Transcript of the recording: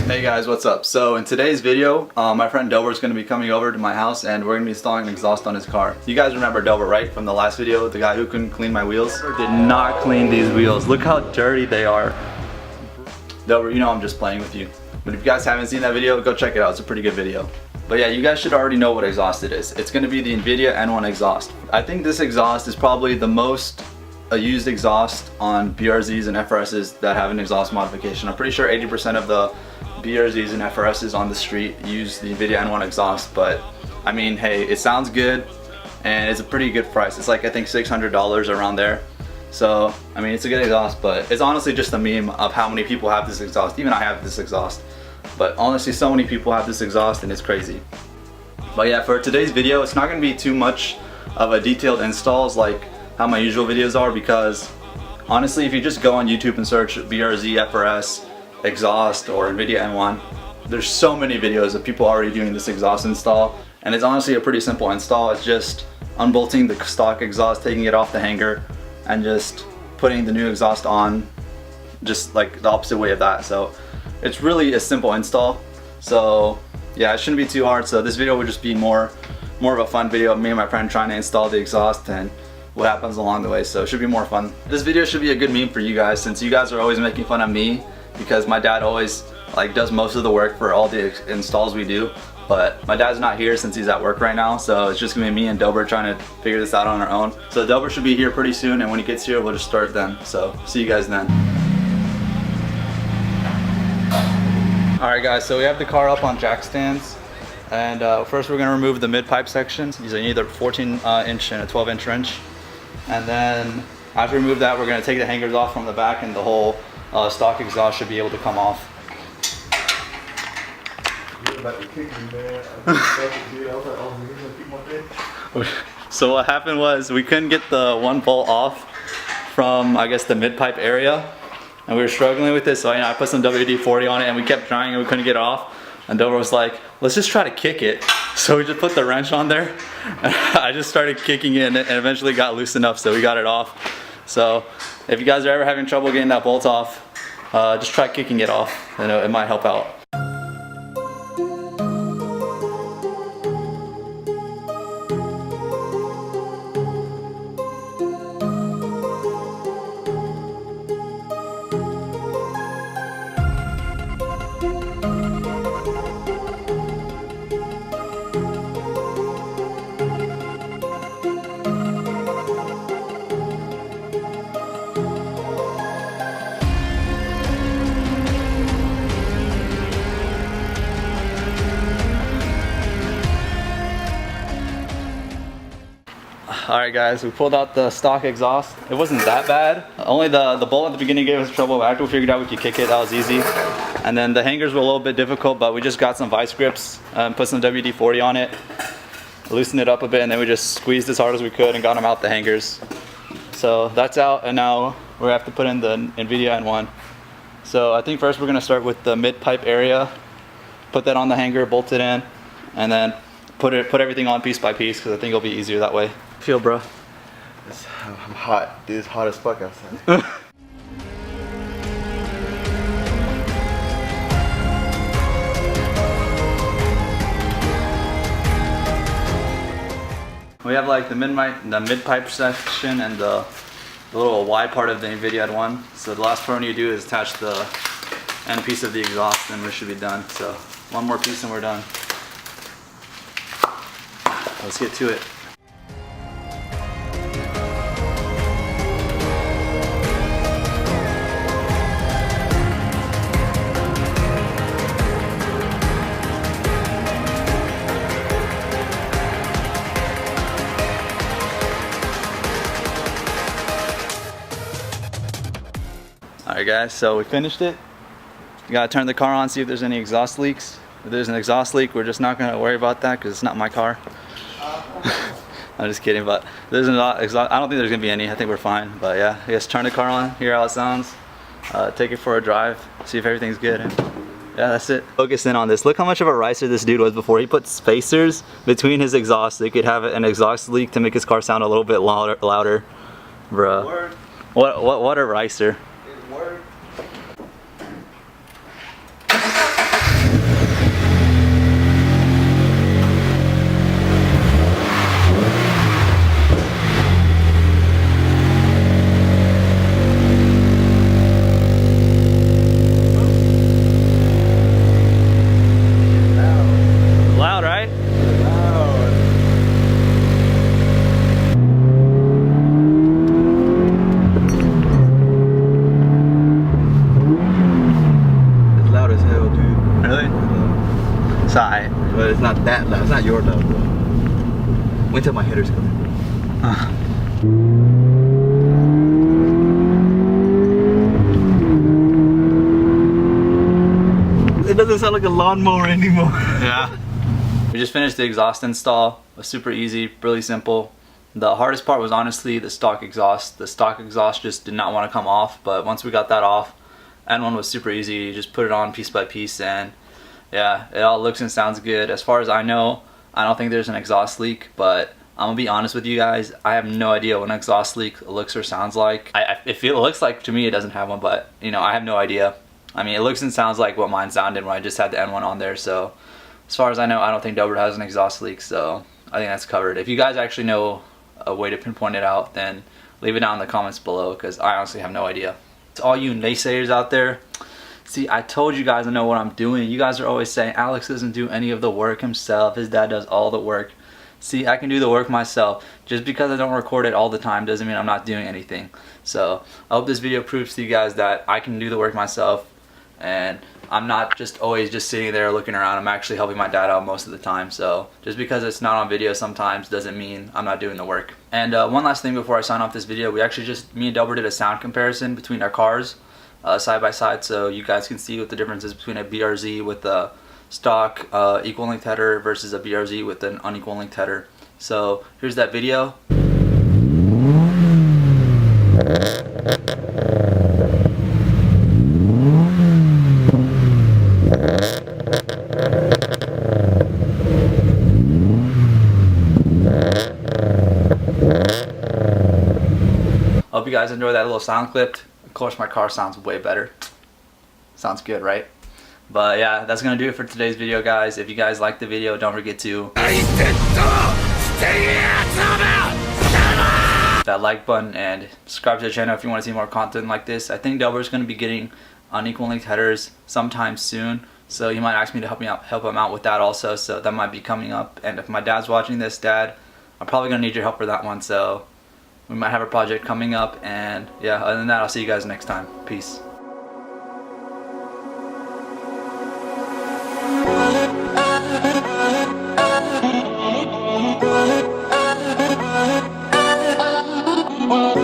Hey guys, what's up? So in today's video, my friend Delbert is going to be coming over to my house and we're going to be installing an exhaust on his car. You guys remember Delbert, right? From the last video, the guy who couldn't clean my wheels? Delbert did not clean these wheels. Look how dirty they are. Delbert, you know I'm just playing with you. But if you guys haven't seen that video, go check it out. It's a pretty good video. But yeah, you guys should already know what exhaust it is. It's going to be the NVIDIA N1 exhaust. I think this exhaust is probably the most used exhaust on BRZs and FRSs that have an exhaust modification. I'm pretty sure 80% of the BRZs and FRSs on the street use the NVIDIA N1 exhaust, but I mean, hey, it sounds good and it's a pretty good price. It's like I think $600 around there. So I mean, it's a good exhaust, but it's honestly just a meme of how many people have this exhaust. Even I have this exhaust, but honestly so many people have this exhaust and it's crazy. But yeah, for today's video, it's not going to be too much of a detailed installs like how my usual videos are, because honestly if you just go on YouTube and search BRZ, FRS, exhaust, or NVIDIA N1, there's so many videos of people already doing this exhaust install, and it's honestly a pretty simple install. It's just unbolting the stock exhaust, taking it off the hanger, and just putting the new exhaust on, just like the opposite way of that. So it's really a simple install. So yeah, it shouldn't be too hard. So this video would just be more of a fun video of me and my friend trying to install the exhaust and what happens along the way. So it should be more fun. This video should be a good meme for you guys, since you guys are always making fun of me because my dad always does most of the work for all the installs we do. But my dad's not here since he's at work right now, so it's just gonna be me and Delbert trying to figure this out on our own. So Delbert should be here pretty soon, and when he gets here we'll just start then. So see you guys then. Alright guys, so we have the car up on jack stands, and first we're gonna remove the mid-pipe sections using either 14 inch and a 12-inch wrench. And then after we remove that, we're going to take the hangers off from the back, and the whole stock exhaust should be able to come off. So what happened was we couldn't get the one bolt off from, I guess, the mid-pipe area, and we were struggling with this. So I put some WD-40 on it and we kept trying and we couldn't get it off. And Delbert was like, let's just try to kick it. So we just put the wrench on there and I just started kicking it, and it eventually got loose enough, so we got it off. So if you guys are ever having trouble getting that bolt off, just try kicking it off, and it might help out. Alright guys, we pulled out the stock exhaust. It wasn't that bad. Only the bolt at the beginning gave us trouble, but after we figured out we could kick it, that was easy. And then the hangers were a little bit difficult, but we just got some vice grips and put some WD-40 on it, loosened it up a bit, and then we just squeezed as hard as we could and got them out the hangers. So that's out, and now we have to put in the NVIDIA N1. So I think first we're going to start with the mid-pipe area, put that on the hanger, bolt it in, and then put everything on piece by piece, because I think it'll be easier that way. Feel, bro? I'm hot. Dude, it's hot as fuck outside. We have like the mid-pipe section and the little Y part of the NVIDIA N1. So the last part you do is attach the end piece of the exhaust, and we should be done. So one more piece and we're done. Let's get to it. Alright guys, so we finished it. You gotta turn the car on, see if there's any exhaust leaks. If there's an exhaust leak, we're just not gonna worry about that because it's not my car. I'm just kidding, but there's an exhaust. I don't think there's gonna be any. I think we're fine. But yeah, I guess turn the car on, hear how it sounds, take it for a drive, see if everything's good. And yeah, that's it. Focus in on this. Look how much of a ricer this dude was before. He put spacers between his exhaust so he could have an exhaust leak to make his car sound a little bit louder. Bruh. What a ricer. It worked. It's alright. But it's not that loud. It's not your loud though. Wait till my headers come in. It doesn't sound like a lawnmower anymore. Yeah. We just finished the exhaust install. It was super easy, really simple. The hardest part was honestly the stock exhaust. The stock exhaust just did not want to come off, but once we got that off, N1 was super easy. You just put it on piece by piece, and yeah, it all looks and sounds good. As far as I know, I don't think there's an exhaust leak, but I'm gonna be honest with you guys, I have no idea what an exhaust leak looks or sounds like. It looks like, to me, it doesn't have one, but you know, I have no idea. I mean, it looks and sounds like what mine sounded when I just had the N1 on there, so as far as I know, I don't think Delbert has an exhaust leak, so I think that's covered. If you guys actually know a way to pinpoint it out, then leave it down in the comments below, because I honestly have no idea. To all you naysayers out there, see, I told you guys I know what I'm doing. You guys are always saying Alex doesn't do any of the work himself, his dad does all the work. See, I can do the work myself. Just because I don't record it all the time doesn't mean I'm not doing anything. So I hope this video proves to you guys that I can do the work myself, and I'm not just always just sitting there looking around. I'm actually helping my dad out most of the time. So just because it's not on video sometimes doesn't mean I'm not doing the work. And one last thing before I sign off this video, me and Delbert did a sound comparison between our cars side by side, so you guys can see what the difference is between a BRZ with a stock equal length header versus a BRZ with an unequal length header. So here's that video. Hope you guys enjoy that little sound clip. Of course, my car sounds way better. Sounds good, right? But yeah, that's gonna do it for today's video, guys. If you guys liked the video, don't forget to that like button and subscribe to the channel if you want to see more content like this. I think Delbert's gonna be getting unequal length headers sometime soon, so he might ask me to help him out with that also. So that might be coming up. And if my dad's watching this, Dad, I'm probably gonna need your help for that one. So we might have a project coming up, and yeah, other than that, I'll see you guys next time. Peace. Well,